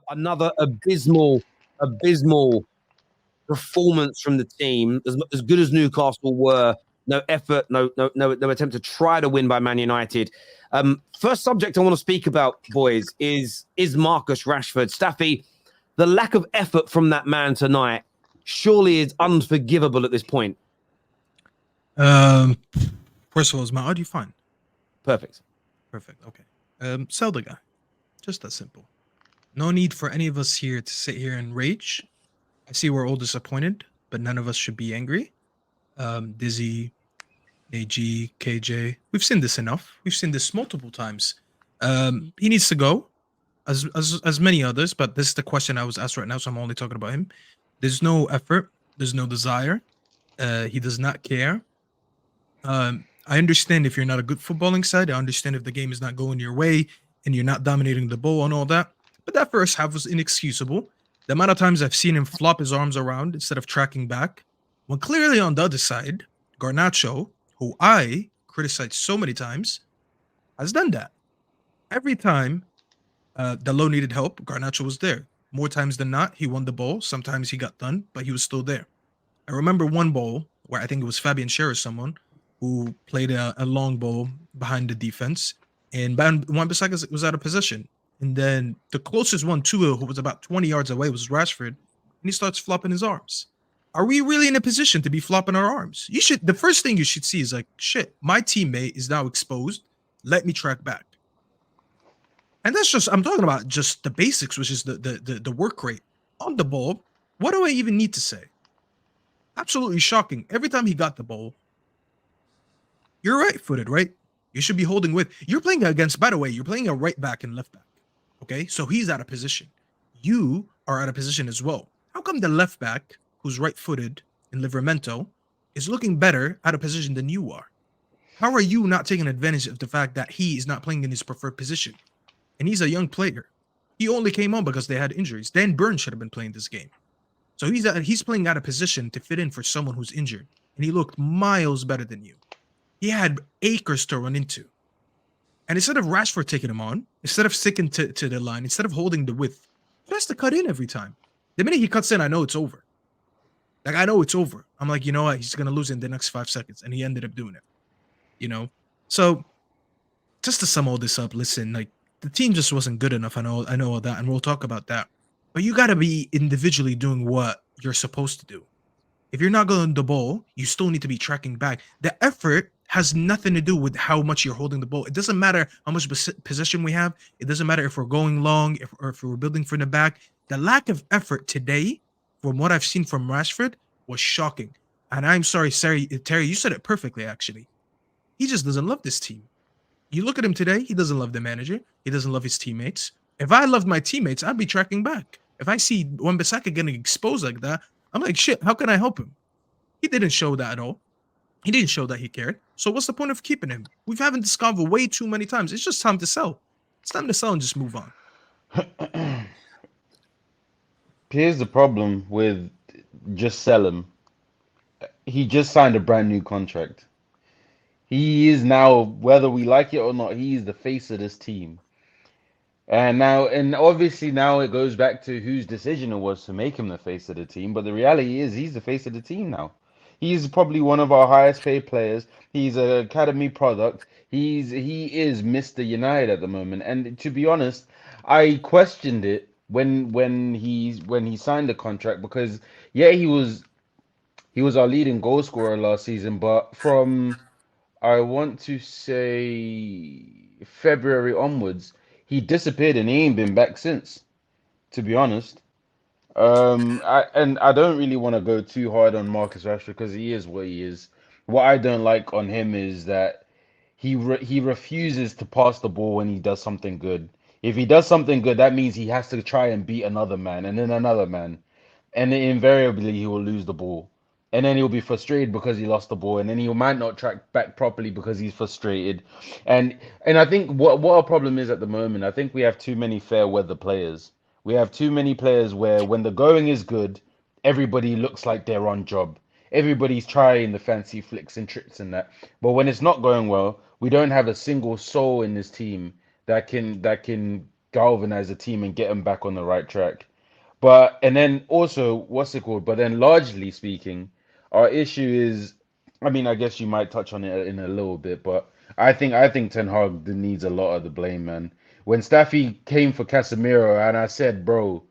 Another abysmal performance from the team. As good as Newcastle were, no effort, no attempt to try to win by Man United. First subject I want to speak about, boys, is Marcus Rashford. Staffy, the lack of effort from that man tonight surely is unforgivable at this point. First of all, is my audio fine? Perfect. Okay. Sell the guy. Just that simple. No need for any of us here to sit here and rage. I see we're all disappointed, but none of us should be angry. Dizzy, AG, KJ, we've seen this enough. We've seen this multiple times. He needs to go, as many others, but this is the question I was asked right now, so I'm only talking about him. There's no effort. There's no desire. He does not care. I understand if you're not a good footballing side. I understand if the game is not going your way and you're not dominating the ball and all that. But that first half was inexcusable. The amount of times I've seen him flop his arms around instead of tracking back, when clearly on the other side, Garnacho, who I criticized so many times, has done that. Every time Dalot needed help, Garnacho was there. More times than not, he won the ball. Sometimes he got done, but he was still there. I remember one ball where I think it was Fabian Schär or someone who played a long ball behind the defense, and Wan-Bissaka was out of position. And then the closest one to it, who was about 20 yards away, was Rashford, and he starts flopping his arms. Are we really in a position to be flopping our arms? The first thing you should see is like, shit, my teammate is now exposed. Let me track back. And that's just, I'm talking about just the basics, which is the work rate on the ball. What do I even need to say? Absolutely shocking. Every time he got the ball, you're right-footed, right? You should be holding with. You're playing against, by the way, you're playing a right back and left back. Okay? So he's out of position. You are out of position as well. How come the left back, who's right-footed in Livramento, is looking better out of position than you are? How are you not taking advantage of the fact that he is not playing in his preferred position? And he's a young player. He only came on because they had injuries. Dan Burn should have been playing this game. So he's playing out of position to fit in for someone who's injured. And he looked miles better than you. He had acres to run into. And instead of Rashford taking him on, instead of sticking to the line, instead of holding the width, he has to cut in every time. The minute he cuts in, I know it's over. Like, I know it's over. I'm like, you know what? He's going to lose in the next 5 seconds. And he ended up doing it. You know? So, just to sum all this up, listen, like, the team just wasn't good enough. I know all that, and we'll talk about that. But you got to be individually doing what you're supposed to do. If you're not going the ball, you still need to be tracking back. The effort has nothing to do with how much you're holding the ball. It doesn't matter how much possession we have. It doesn't matter if we're going long or if we're building from the back. The lack of effort today, from what I've seen from Rashford, was shocking. And I'm sorry, Terry, you said it perfectly, actually. He just doesn't love this team. You look at him today, he doesn't love the manager. He doesn't love his teammates. If I loved my teammates, I'd be tracking back. If I see Wan-Bissaka getting exposed like that, I'm like, shit, how can I help him? He didn't show that at all. He didn't show that he cared. So what's the point of keeping him? We've having this convo way too many times. It's just time to sell. It's time to sell and just move on. Here's the problem with just sell him. He just signed a brand new contract. He is now, whether we like it or not, he is the face of this team. And obviously now it goes back to whose decision it was to make him the face of the team. But the reality is he's the face of the team now. He's probably one of our highest paid players. He's an academy product. He is Mr. United at the moment. And to be honest, I questioned it when he signed the contract because yeah, he was our leading goal scorer last season, but from I want to say February onwards, he disappeared and he ain't been back since, to be honest. I don't really want to go too hard on Marcus Rashford because he is what he is. What I don't like on him is that he refuses to pass the ball when he does something good. If he does something good, that means he has to try and beat another man and then another man, and then invariably he will lose the ball. And then he'll be frustrated because he lost the ball, and then he might not track back properly because he's frustrated. And I think what our problem is at the moment, I think we have too many fair weather players. We have too many players where when the going is good, everybody looks like they're on job. Everybody's trying the fancy flicks and tricks and that. But when it's not going well, we don't have a single soul in this team that can galvanize the team and get them back on the right track. But and then also, what's it called? But then, largely speaking, our issue is, I mean, I guess you might touch on it in a little bit, but I think Ten Hag needs a lot of the blame, man. When Staffy came for Casemiro, and I said, bro,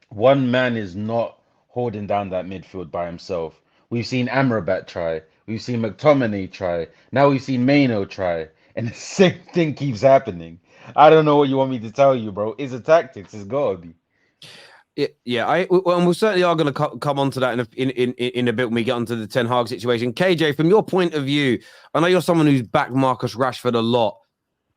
one man is not holding down that midfield by himself. We've seen Amrabat try, we've seen McTominay try, now we've seen Maino try, and the same thing keeps happening. I don't know what you want me to tell you, bro. It's a tactics. It's gotta be. Yeah. And we certainly are going to come on to that in a bit when we get onto the Ten Hag situation. KJ, from your point of view, I know you're someone who's backed Marcus Rashford a lot,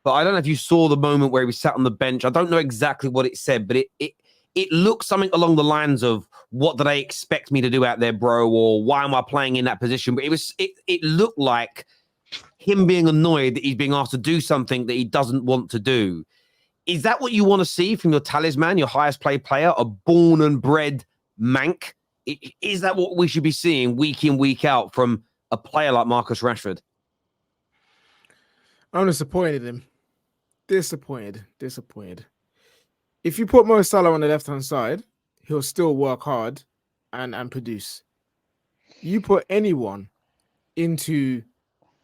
but I don't know if you saw the moment where he was sat on the bench. I don't know exactly what it said, but it looked something along the lines of, "What do they expect me to do out there, bro?" Or "Why am I playing in that position?" But it looked like him being annoyed that he's being asked to do something that he doesn't want to do. Is that what you want to see from your talisman, your highest paid player, a born and bred Manc? Is that what we should be seeing week in, week out from a player like Marcus Rashford? I'm disappointed in him. Disappointed. If you put Mo Salah on the left-hand side, he'll still work hard and produce. You put anyone into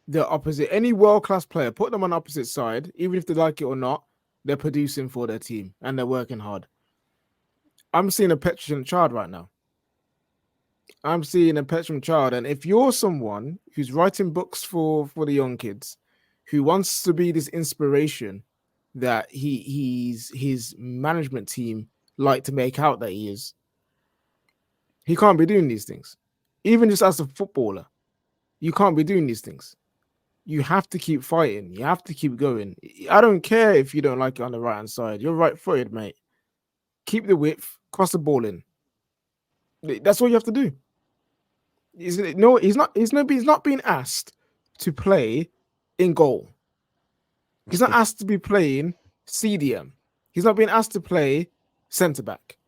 the opposite, any world-class player, put them on the opposite side, even if they like it or not, they're producing for their team and they're working hard. I'm seeing a petulant child right now. And if you're someone who's writing books for the young kids, who wants to be this inspiration that his management team like to make out that he is, he can't be doing these things. Even just as a footballer, you can't be doing these things. You have to keep fighting. You have to keep going. I don't care if you don't like it on the right-hand side. You're right-footed, mate. Keep the width, cross the ball in. That's what you have to do. He's not being asked to play in goal. He's not asked to be playing CDM. He's not being asked to play centre-back.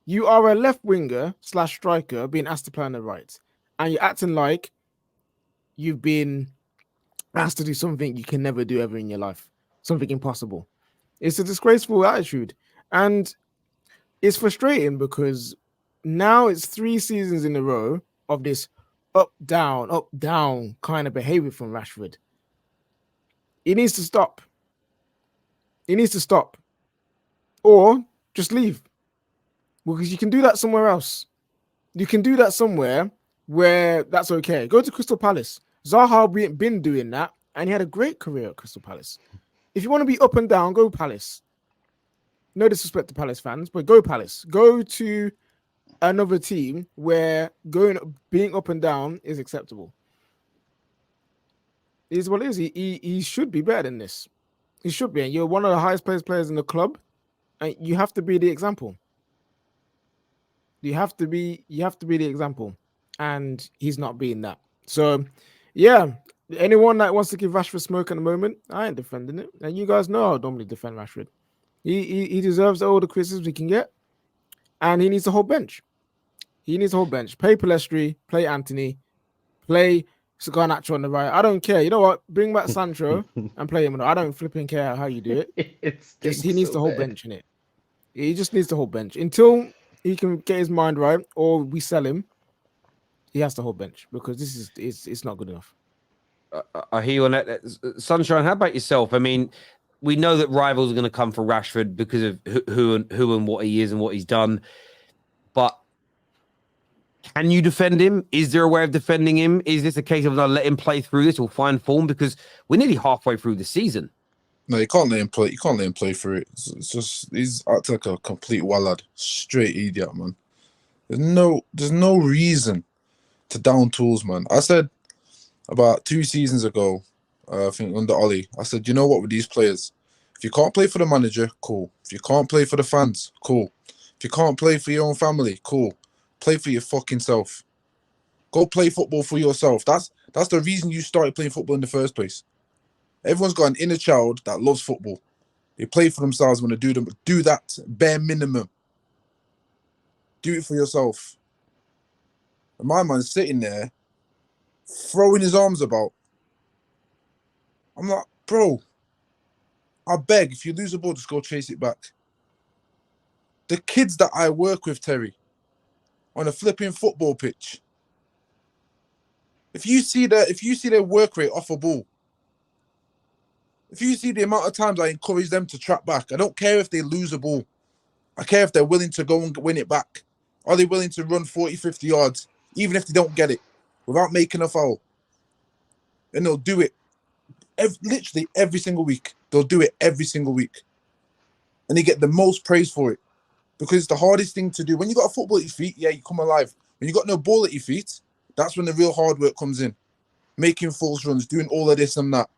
You are a left winger / striker being asked to play on the right. And you're acting like you've been asked to do something you can never do ever in your life. Something impossible. It's a disgraceful attitude. And it's frustrating because now it's 3 seasons in a row of this up, down kind of behavior from Rashford. He needs to stop. Or just leave. Because you can do that somewhere else. You can do that somewhere where that's okay. Go to Crystal Palace. Zaha been doing that, and he had a great career at Crystal Palace. If you want to be up and down, go Palace. No disrespect to Palace fans, but go Palace. Go to another team where being up and down is acceptable. It is what it is. He should be better than this. He should be. And you're one of the highest paid players in the club, and you have to be the example. You have to be the example, and he's not being that. So, yeah, anyone that wants to give Rashford smoke at the moment, I ain't defending it. And you guys know I normally defend Rashford. He deserves all the criticism he can get, and he needs a whole bench. Play Palestri, play Anthony, play Garnacho on the right. I don't care. You know what? Bring back Sancho and play him. I don't flipping care how you do it. He needs the whole bench in it. He just needs the whole bench until he can get his mind right, or we sell him. He has the whole bench because it's not good enough. I hear you on that. Sunshine, how about yourself? I mean, we know that rivals are going to come for Rashford because of who and what he is and what he's done. But can you defend him? Is there a way of defending him? Is this a case of let him play through this or find form? Because we're nearly halfway through the season. No, you can't let him play. You can't let him play through it. It's just he's acting like a complete wallad, straight idiot, man. There's no reason to down tools, man. I said about 2 seasons ago, I think under Ollie, I said, you know what, with these players, if you can't play for the manager, cool. If you can't play for the fans, cool. If you can't play for your own family, cool. Play for your fucking self. Go play football for yourself. That's the reason you started playing football in the first place. Everyone's got an inner child that loves football. They play for themselves when they do that bare minimum. Do it for yourself. And my man's sitting there, throwing his arms about. I'm like, bro, I beg, if you lose the ball, just go chase it back. The kids that I work with, Terry, on a flipping football pitch, if you see their work rate off a ball, if you see the amount of times I encourage them to trap back, I don't care if they lose a ball. I care if they're willing to go and win it back. Are they willing to run 40, 50 yards, even if they don't get it, without making a foul? And they'll do it literally every single week. They'll do it every single week. And they get the most praise for it. Because it's the hardest thing to do. When you got a football at your feet, yeah, you come alive. When you got no ball at your feet, that's when the real hard work comes in. Making false runs, doing all of this and that.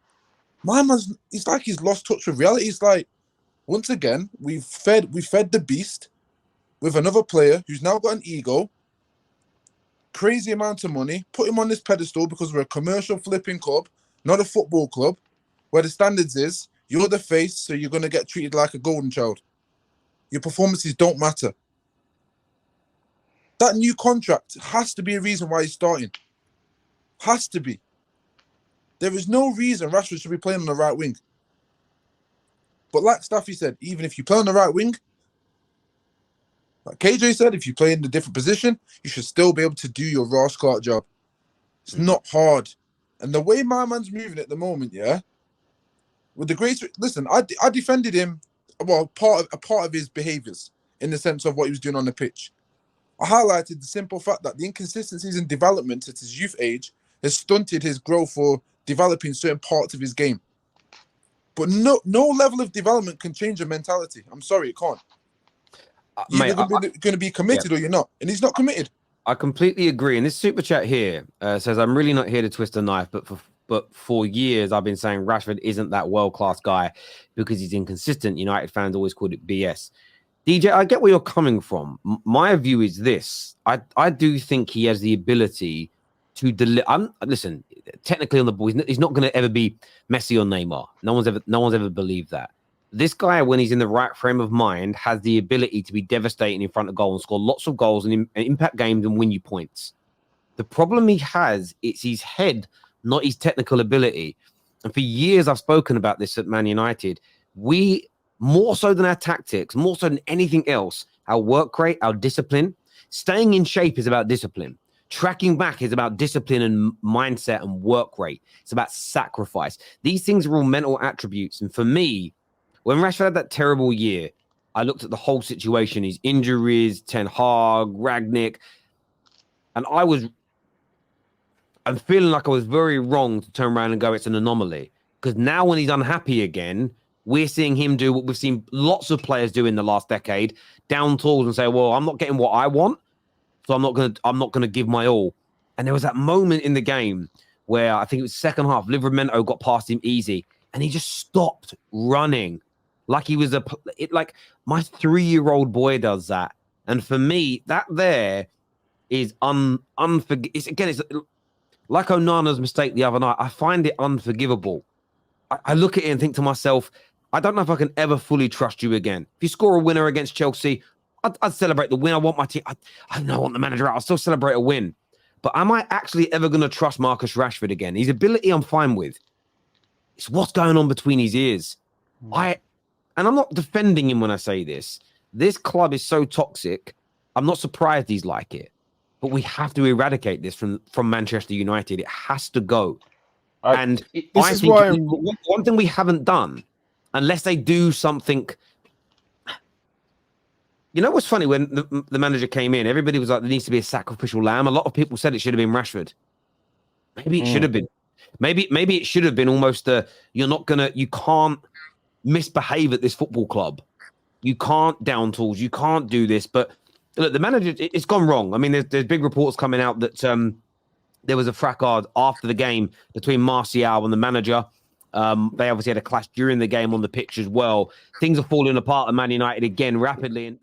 My man's, it's like he's lost touch with reality. It's like, once again, we fed the beast with another player who's now got an ego, crazy amount of money, put him on this pedestal because we're a commercial flipping club, not a football club, where the standards is you're the face, so you're going to get treated like a golden child. Your performances don't matter. That new contract has to be a reason why he's starting. Has to be. There is no reason Rashford should be playing on the right wing. But like Staffy said, even if you play on the right wing, like KJ said, if you play in a different position, you should still be able to do your raw start job. It's not hard. And the way my man's moving at the moment, yeah, with the great... Listen, I defended him, well, part of his behaviours in the sense of what he was doing on the pitch. I highlighted the simple fact that the inconsistencies in development at his youth age has stunted his growth for developing certain parts of his game. But no level of development can change a mentality. I'm sorry, it can't. You're going to be committed or you're not. And he's not committed. I completely agree. And this super chat here says, I'm really not here to twist a knife, but for years I've been saying Rashford isn't that world-class guy because he's inconsistent. United fans always called it BS. DJ, I get where you're coming from. My view is this. I do think he has the ability to deliver. Listen, technically on the ball, he's not going to ever be Messi or Neymar. No one's ever believed that. This guy, when he's in the right frame of mind, has the ability to be devastating in front of goal and score lots of goals and impact games and win you points. The problem he has, it's his head, not his technical ability. And for years, I've spoken about this at Man United. We, more so than our tactics, more so than anything else, our work rate, our discipline, staying in shape is about discipline. Tracking back is about discipline and mindset and work rate. It's about sacrifice. These things are all mental attributes. And for me, when Rashford had that terrible year, I looked at the whole situation, his injuries, Ten Hag, Ragnick, and I'm feeling like I was very wrong to turn around and go, it's an anomaly. Because now when he's unhappy again, we're seeing him do what we've seen lots of players do in the last decade, down tools and say, well, I'm not getting what I want, so I'm not gonna give my all. And there was that moment in the game where I think it was second half, Livramento got past him easy, and he just stopped running. Like he was like my 3-year-old boy does that. And for me, that there is unforgivable. It's like Onana's mistake the other night. I find it unforgivable. I look at it and think to myself, I don't know if I can ever fully trust you again. If you score a winner against Chelsea, I'd celebrate the win. I want my team. I want the manager out. I'll still celebrate a win. But am I actually ever going to trust Marcus Rashford again? His ability I'm fine with. It's what's going on between his ears. And I'm not defending him when I say this. This club is so toxic. I'm not surprised he's like it. But we have to eradicate this from Manchester United. It has to go. One thing we haven't done, unless they do something. You know what's funny? When the manager came in, everybody was like, there needs to be a sacrificial lamb. A lot of people said it should have been Rashford. Maybe it should have been. Maybe it should have been almost you can't misbehave at this football club. You can't down tools. You can't do this. But look, the manager, it's gone wrong. I mean, there's big reports coming out that there was a fracas after the game between Martial and the manager. They obviously had a clash during the game on the pitch as well. Things are falling apart at Man United again rapidly. And